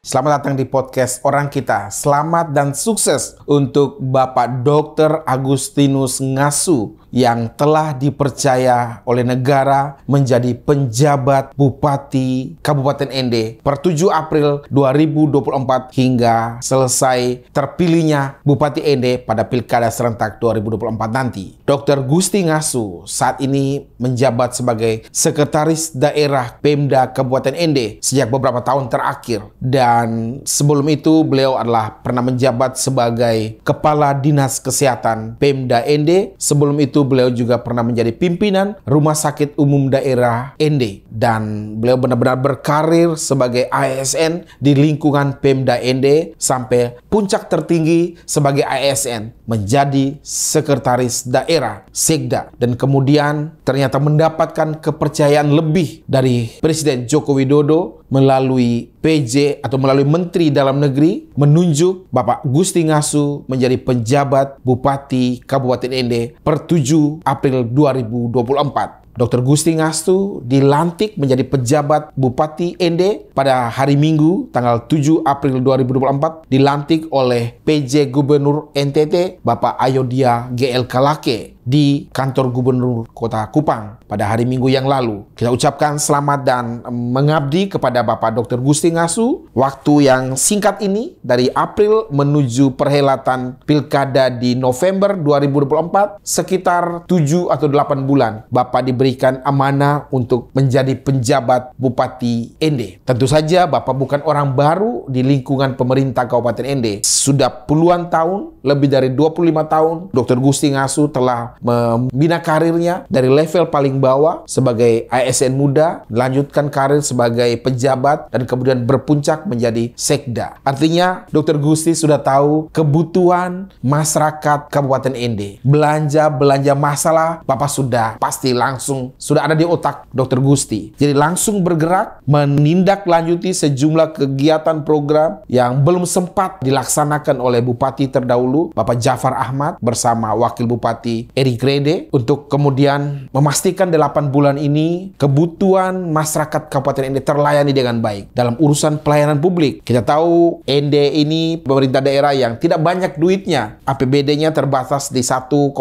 Selamat datang di podcast Orang Kita. Selamat dan sukses untuk Bapak Dr. Agustinus Ngasu yang telah dipercaya oleh negara menjadi penjabat Bupati Kabupaten Ende per 7 April 2024 hingga selesai terpilihnya Bupati Ende pada Pilkada serentak 2024 nanti. Dr. Gusti Ngasu saat ini menjabat sebagai Sekretaris Daerah Pemda Kabupaten Ende sejak beberapa tahun terakhir, dan sebelum itu beliau adalah pernah menjabat sebagai Kepala Dinas Kesehatan Pemda Ende. Sebelum itu beliau juga pernah menjadi pimpinan Rumah Sakit Umum Daerah Ende, dan beliau benar-benar berkarir sebagai ASN di lingkungan Pemda Ende sampai puncak tertinggi sebagai ASN menjadi Sekretaris Daerah Sekda, dan kemudian ternyata mendapatkan kepercayaan lebih dari Presiden Joko Widodo melalui PJ atau melalui Menteri Dalam Negeri menunjuk Bapak Gusti Ngasu menjadi penjabat Bupati Kabupaten Ende per 7 April 2024. Dr. Gusti Ngasu dilantik menjadi pejabat Bupati Ende pada hari Minggu tanggal 7 April 2024, dilantik oleh PJ Gubernur NTT Bapak Ayodhya GL Kalake di kantor Gubernur Kota Kupang pada hari Minggu yang lalu. Kita ucapkan selamat dan mengabdi kepada Bapak Dr. Gusti Ngasu. Waktu yang singkat ini dari April menuju perhelatan Pilkada di November 2024, sekitar 7 atau 8 bulan Bapak diberikan amanah untuk menjadi penjabat Bupati Ende. Tentu saja Bapak bukan orang baru di lingkungan pemerintah Kabupaten Ende. Sudah puluhan tahun, lebih dari 25 tahun, Dr. Gusti Ngasu telah membina karirnya dari level paling bawah sebagai ASN muda, lanjutkan karir sebagai pejabat, dan kemudian berpuncak menjadi sekda. Artinya Dr. Gusti sudah tahu kebutuhan masyarakat Kabupaten Ende. Belanja masalah Bapak sudah pasti langsung sudah ada di otak Dr. Gusti. Jadi langsung bergerak menindaklanjuti sejumlah kegiatan program yang belum sempat dilaksanakan oleh Bupati terdahulu Bapak Jafar Ahmad bersama Wakil Bupati Eri Grede, untuk kemudian memastikan 8 bulan ini kebutuhan masyarakat Kabupaten Ende terlayani dengan baik dalam urusan pelayanan publik. Kita tahu Ende ini pemerintah daerah yang tidak banyak duitnya, APBD-nya terbatas di 1,1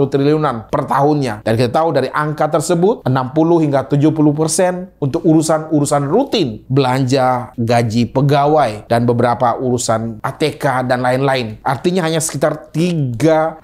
triliunan per tahunnya, dan kita tahu dari angka tersebut 60 hingga 70% untuk urusan rutin, belanja gaji pegawai dan beberapa urusan ATK dan lain-lain. Artinya hanya sekitar 300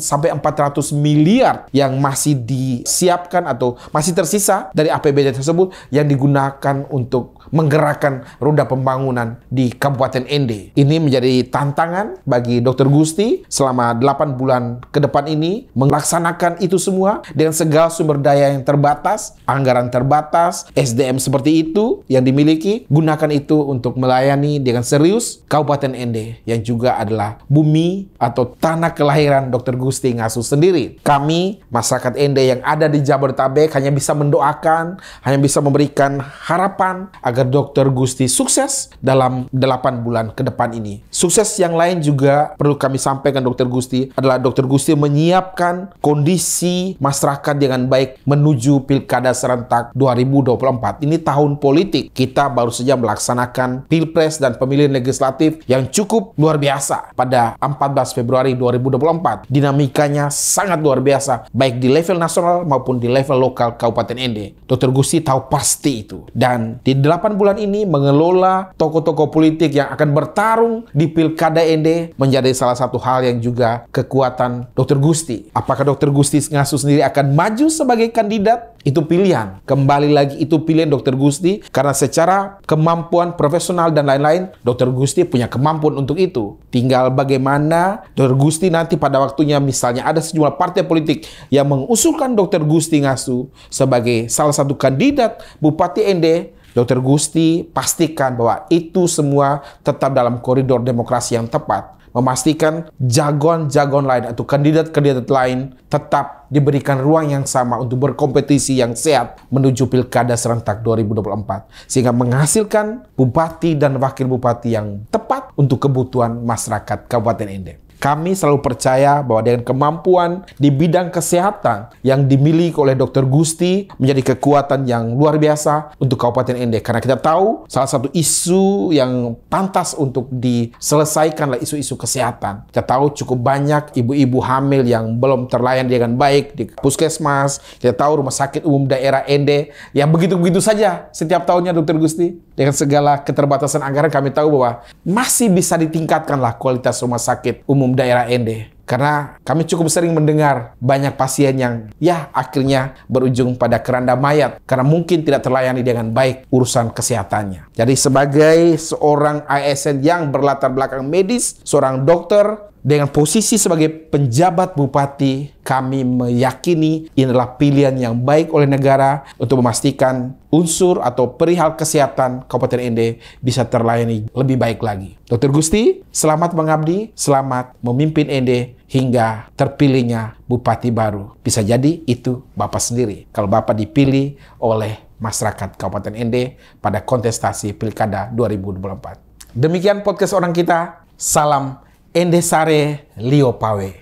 sampai 400 miliar yang masih disiapkan atau masih tersisa dari APBD tersebut yang digunakan untuk menggerakkan roda pembangunan di Kabupaten Ende. Ini menjadi tantangan bagi Dr. Gusti selama 8 bulan ke depan ini melaksanakan itu semua dengan segala sumber daya yang terbatas, anggaran terbatas, SDM seperti itu yang dimiliki. Gunakan itu untuk melayani dengan serius Kabupaten Ende yang juga adalah bumi atau tanah kelahiran Dr. Gusti Ngasu sendiri. Kami, masyarakat Ende yang ada di Jabodetabek, hanya bisa mendoakan, hanya bisa memberikan harapan agar Dr. Gusti sukses dalam 8 bulan ke depan ini. Sukses yang lain juga perlu kami sampaikan Dr. Gusti adalah Dr. Gusti menyiapkan kondisi masyarakat dengan baik menuju Pilkada serentak 2024. Ini tahun politik. Kita baru saja melaksanakan Pilpres dan pemilihan legislatif yang cukup luar biasa pada 14 Februari 2024. Dinamikanya sangat luar biasa, baik di level nasional maupun di level lokal Kabupaten Ende. Dr. Gusti tahu pasti itu. Dan di 8 bulan ini mengelola tokoh-tokoh politik yang akan bertarung di Pilkada Ende menjadi salah satu hal yang juga kekuatan Dr. Gusti. Apakah Dr. Gusti Ngasu sendiri akan maju sebagai kandidat? Itu pilihan. Kembali lagi itu pilihan Dr. Gusti, karena secara kemampuan profesional dan lain-lain, Dr. Gusti punya kemampuan untuk itu. Tinggal bagaimana Dr. Gusti nanti pada waktunya, misalnya ada sejumlah partai politik yang mengusulkan Dr. Gusti Ngasu sebagai salah satu kandidat Bupati Ende, Dr. Gusti pastikan bahwa itu semua tetap dalam koridor demokrasi yang tepat. Memastikan jagoan-jagoan lain atau kandidat-kandidat lain tetap diberikan ruang yang sama untuk berkompetisi yang sehat menuju Pilkada serentak 2024. Sehingga menghasilkan bupati dan wakil bupati yang tepat untuk kebutuhan masyarakat Kabupaten Ende. Kami selalu percaya bahwa dengan kemampuan di bidang kesehatan yang dimiliki oleh Dr. Gusti menjadi kekuatan yang luar biasa untuk Kabupaten Ende. Karena kita tahu salah satu isu yang pantas untuk diselesaikan adalah isu-isu kesehatan. Kita tahu cukup banyak ibu-ibu hamil yang belum terlayani dengan baik di puskesmas. Kita tahu rumah sakit umum daerah Ende yang begitu-begitu saja setiap tahunnya, Dr. Gusti. Dengan segala keterbatasan anggaran, kami tahu bahwa masih bisa ditingkatkanlah kualitas rumah sakit umum daerah Ende. Karena kami cukup sering mendengar banyak pasien yang akhirnya berujung pada keranda mayat karena mungkin tidak terlayani dengan baik urusan kesehatannya. Jadi sebagai seorang ASN yang berlatar belakang medis, seorang dokter, dengan posisi sebagai penjabat bupati, kami meyakini ini adalah pilihan yang baik oleh negara untuk memastikan unsur atau perihal kesehatan Kabupaten Ende bisa terlayani lebih baik lagi. Dr. Gusti, selamat mengabdi, selamat memimpin Ende hingga terpilihnya bupati baru. Bisa jadi itu Bapak sendiri kalau Bapak dipilih oleh masyarakat Kabupaten Ende pada kontestasi Pilkada 2024. Demikian podcast orang kita. Salam Ende Sare Lio Pawe.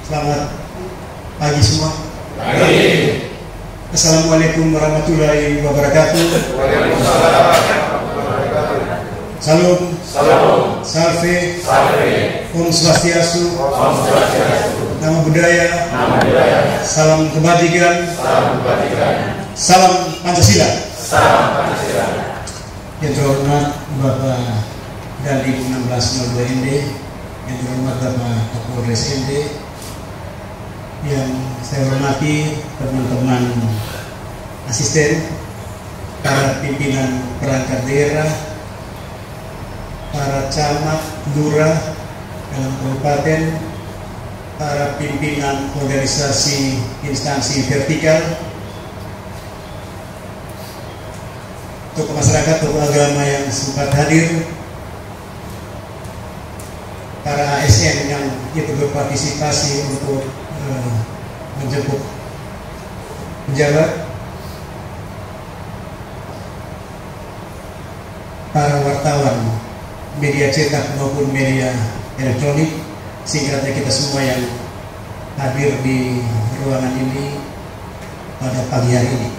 Selamat pagi semua. Pagi. Assalamualaikum warahmatullahi wabarakatuh. Waalaikumsalam. Salam. Salam. Salve. Salve. Om Swastiastu. Om Swastiastu. Nama budaya. Nama budaya. Salam kebajikan. Salam kebajikan. Salam Pancasila. Salam Pancasila. Yang terhormat Bapak Dandim 1602 Ende, yang terhormat Bapak Kapolres Ende, yang saya hormati teman-teman asisten, para pimpinan perangkat daerah, para camat, lurah dalam kabupaten, para pimpinan organisasi instansi vertikal, tokoh masyarakat, tokoh agama yang sempat hadir, para ASN yang ikut berpartisipasi untuk menjemput pejabat, para wartawan media cetak maupun media elektronik, singkatnya kita semua yang hadir di ruangan ini pada pagi hari ini.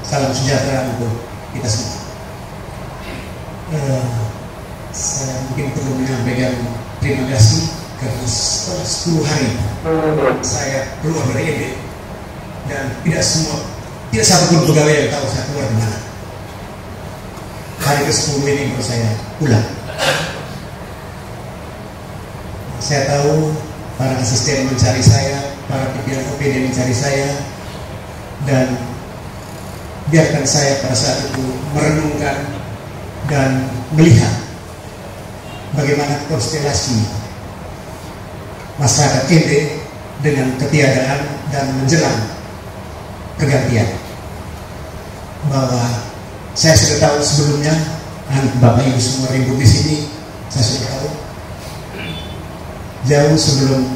Salam sejahtera untuk kita semua. Saya mungkin perlu menyampaikan terima kasih karena setelah 10 hari saya keluar dari Ende dan tidak satu pun pegawai yang tahu saya keluar di mana. Hari ke-10 ini baru saya pulang. Saya tahu para asisten mencari saya, para pimpinan OPD mencari saya, dan biarkan saya pada saat itu merenungkan dan melihat bagaimana konstelasi masyarakat Ende dengan ketiadaan dan menjelang pergantian. Bahwa saya sudah tahu sebelumnya, Bapak Ibu semua ribut di sini, saya sudah tahu jauh sebelum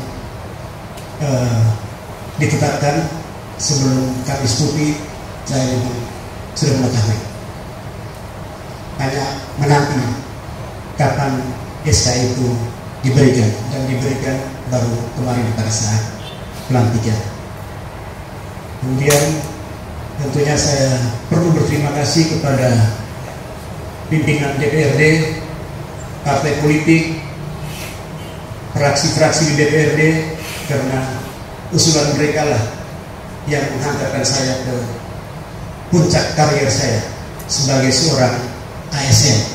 ditetapkan, sebelum Kamis Putih, saya sudah mengetahui. Hanya menanti kapan SK itu diberikan, dan diberikan baru kemarin pada saat pelantikan. Kemudian tentunya saya perlu berterima kasih kepada pimpinan DPRD, partai politik, fraksi-fraksi di DPRD, karena usulan mereka lah yang menghantarkan saya ke puncak karir saya sebagai seorang ASN.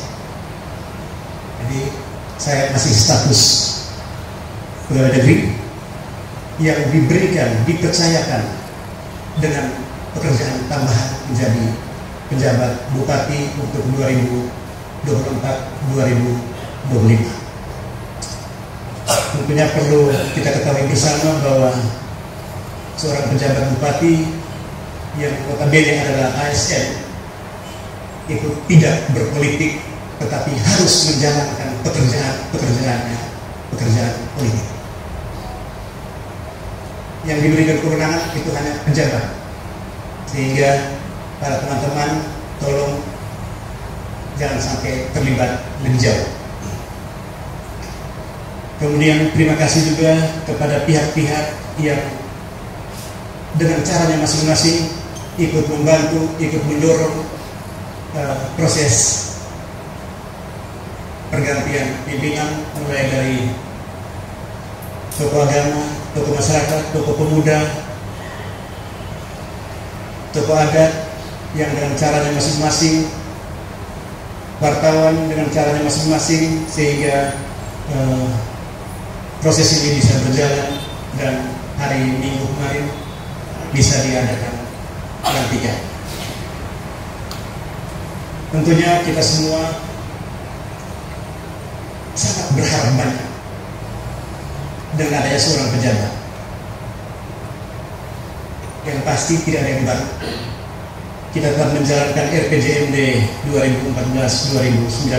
Jadi saya masih status pegawai negeri yang diberikan, dipercayakan dengan pekerjaan tambahan menjadi penjabat bupati untuk 2024-2025. Tentunya perlu kita ketahui bersama bahwa seorang penjabat bupati yang notabene adalah ASN itu tidak berpolitik, tetapi harus menjalankan pekerjaan politik. Yang diberikan kewenangan itu hanya penjabat, sehingga para teman-teman tolong jangan sampai terlibat lebih jauh. Kemudian terima kasih juga kepada pihak-pihak yang dengan caranya masing-masing ikut membantu, ikut mendorong proses pergantian pimpinan, mulai dari tokoh agama, tokoh masyarakat, tokoh pemuda, tokoh adat yang dengan caranya masing-masing, wartawan dengan caranya masing-masing, sehingga proses ini bisa berjalan dan hari Minggu kemarin bisa diadakan pelantikan. Tentunya kita semua sangat berharap banyak dengan adanya seorang pejabat. Yang pasti tidak ada yang baru. Kita telah menjalankan RPJMD 2014-2019,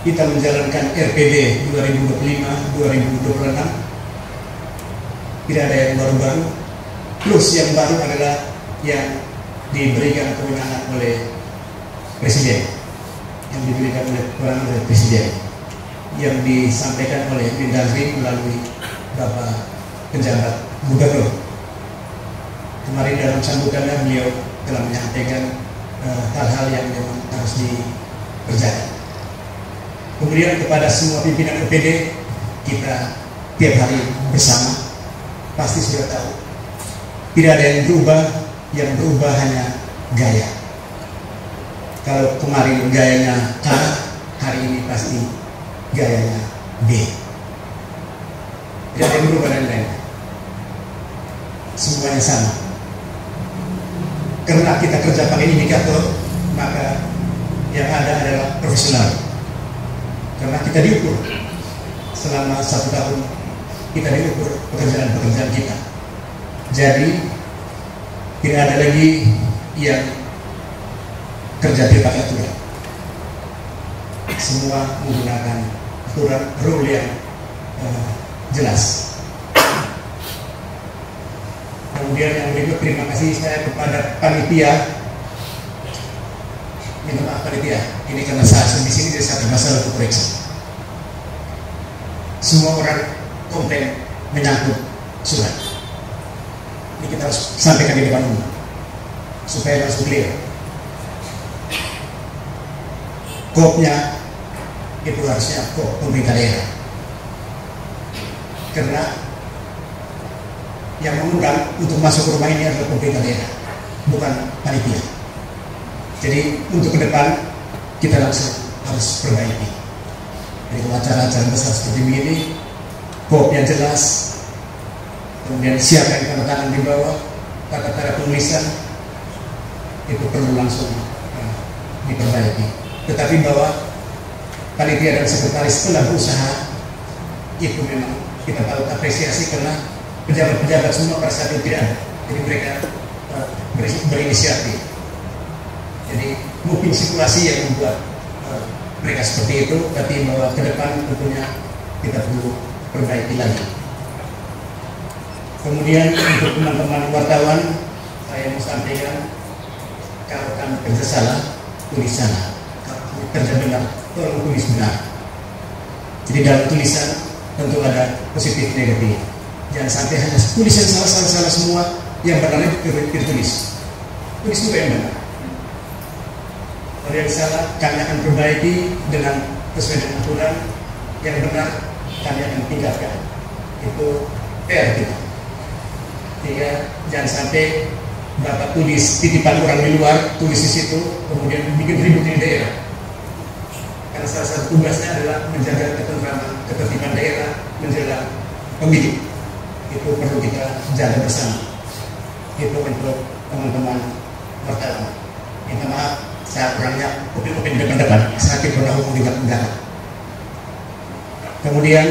kita menjalankan RPD 2025-2026. Tidak ada yang baru-baru. Plus yang baru adalah yang diberikan kewenangan oleh Presiden, yang diberikan kewenangan oleh Presiden, yang disampaikan oleh Mendagri melalui Bapak Penjabat Gubernur. Kemarin dalam sambutannya beliau telah menyampaikan hal-hal yang memang harus dikerjakan. Kemudian kepada semua pimpinan OPD, kita tiap hari bersama pasti sudah tahu tidak ada yang berubah hanya gaya. Kalau kemarin gayanya A, hari ini pasti gayanya B. Tidak ada yang berubah dan lain. Semuanya sama. Karena kita kerja pakai indikator, maka yang ada adalah profesional. Karena kita diukur selama 1 tahun, kita diukur pekerjaan-pekerjaan kita. Jadi tidak ada lagi yang kerja tidak pakai aturan. Semua menggunakan aturan, rule yang jelas. Kemudian yang berikut, terima kasih saya kepada panitia. Minta maaf panitia, ini karena saya di sini jadi satu masalah untuk koreksi. Semua orang komplain menyangkut surat. Ini kita harus sampaikan di depan umum supaya langsung clear. Kopnya itu harusnya kop pemerintah daerah, karena yang mengundang untuk masuk ke rumah ini adalah pemerintah daerah, bukan panitia. Jadi untuk ke depan kita langsung harus perbaiki. Jadi kalau acara-acara besar seperti ini, kop yang jelas, kemudian siapa yang tanda tangan di bawah, kata-kata penulisan itu perlu langsung diperbaiki. Tetapi bahwa panitia dan sekretaris telah berusaha, itu memang kita patut apresiasi, karena pejabat-pejabat semua pada saat itu tidak ada. Jadi mereka berinisiatif. Jadi mungkin situasi yang membuat mereka seperti itu, tapi bahwa ke depan tentunya kita perlu perbaiki lagi. Kemudian untuk teman-teman wartawan, saya mau sampaikan, kalau kami kerja salah, tulis salah. Kalau kerja benar, tolong tulis benar. Jadi dalam tulisan tentu ada positif negatif. Jangan sampai hanya tulisan salah semua, yang benar itu ditulis. Tulis juga yang benar. Kalau yang salah, kami akan perbaiki dengan sesuai dengan aturan. Yang benar, kami akan tinggalkan. Itu fair kita. Sehingga jangan sampai Bapak tulis titipan orang di luar, tulis di situ, kemudian bikin ribut di daerah. Karena salah satu tugasnya adalah menjaga ketentraman, ketertiban daerah menjelang pemilu. Itu perlu kita jaga bersama. Itu untuk teman-teman wartawan. Minta maaf, saya orangnya upin-upin depan-depan, sakit pernah hukum di belakang. Kemudian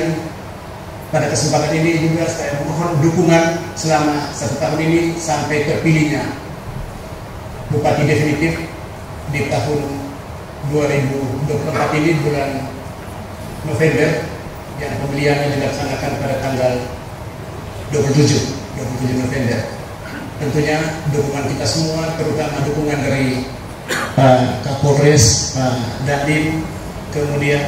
pada kesempatan ini juga saya mohon dukungan selama 1 tahun ini sampai terpilihnya Bupati definitif di tahun 2024 ini, bulan November, yang pemilihannya dilaksanakan pada tanggal 27 November. Tentunya dukungan kita semua, terutama dukungan dari Pak Kapolres, Pak Dandim, kemudian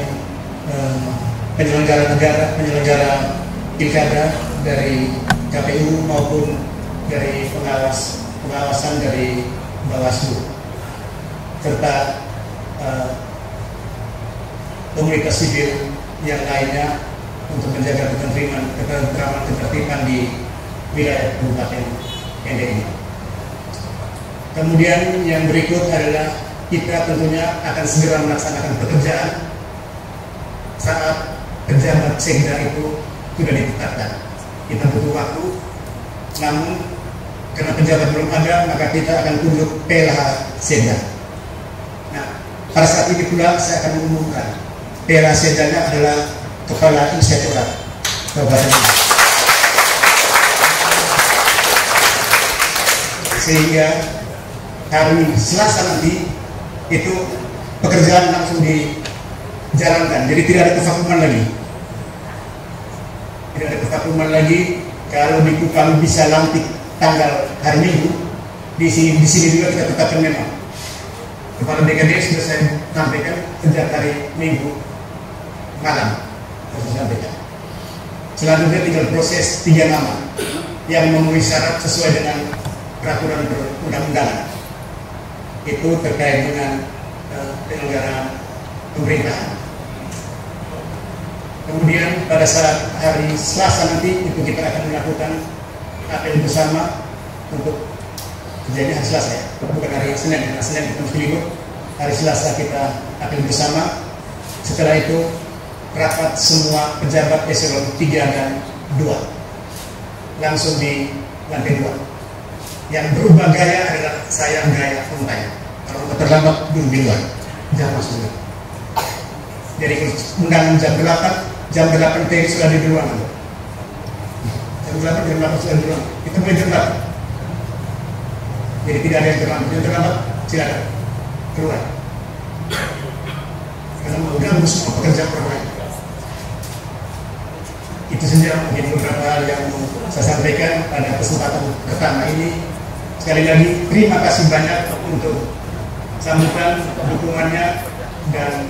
penyelenggara negara, penyelenggara pilkada dari KPU maupun dari pengawasan dari Bawaslu, serta komunitas sipil yang lainnya untuk menjaga ketertiban di wilayah Kabupaten Ende ini. Kemudian yang berikut adalah kita tentunya akan segera melaksanakan pekerjaan saat pejabat sekda itu sudah ditetapkan. Kita butuh waktu, namun karena pejabat belum ada, maka kita akan tunjuk PLH sekda. Nah, pada saat ini pula saya akan mengumumkan PLH sekdanya adalah Kepala Inspektorat Kabupaten. Sehingga hari Selasa nanti itu pekerjaan langsung dijalankan, jadi tidak ada kevakuman lagi. Tidak ada kevakuman lagi. Kalau di Kupang bisa lantik tanggal hari Minggu, di sini juga kita tetapkan memang. Kepala BKD sudah saya sampaikan sejak hari Minggu malam, saya sampaikan. Selanjutnya tinggal proses 3 nama yang memenuhi syarat sesuai dengan peraturan perundang-undangan. Itu terkait dengan penyelenggaraan pemerintahan. Kemudian pada saat hari Selasa nanti itu kita akan melakukan apel bersama untuk kejadian hari Selasa ya, bukan hari Senin, karena Senin kita mesti libur. Hari Selasa kita apel bersama. Setelah itu rapat semua pejabat eselon 3 dan 2 langsung di lantai 2. Yang berubah gaya adalah saya gaya kontai. Kalau terlambat duduk di luar, jangan masuk dulu. Jadi undangan jam 8 TW sudah di ruangan. Jam 8 sudah di ruangan. Kita boleh terlambat. Jadi tidak ada yang terlambat. Yang terlambat silakan keluar. Karena mengganggu semua pekerjaan orang lain. Itu saja mungkin beberapa hal yang saya sampaikan pada kesempatan pertama ini. Sekali lagi terima kasih banyak untuk sambutan, dukungannya, dan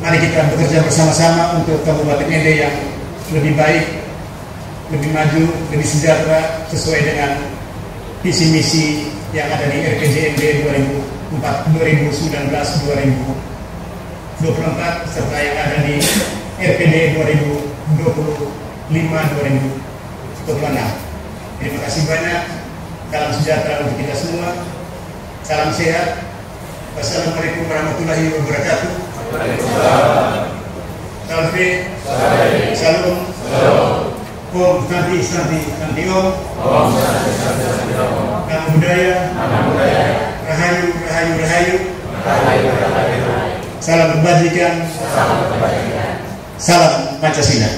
mari kita bekerja bersama-sama untuk Kabupaten Ende yang lebih baik, lebih maju, lebih sejahtera sesuai dengan visi misi yang ada di RPJMD 2019-2024 serta yang ada di RPD 2025-2026. Terima kasih banyak. Salam sejahtera untuk kita semua. Salam sehat. Wassalamualaikum warahmatullahi wabarakatuh. Salve. Salam. Om Santi Om. Nama budaya. Rahayu. Salam kebajikan. Salam Pancasila.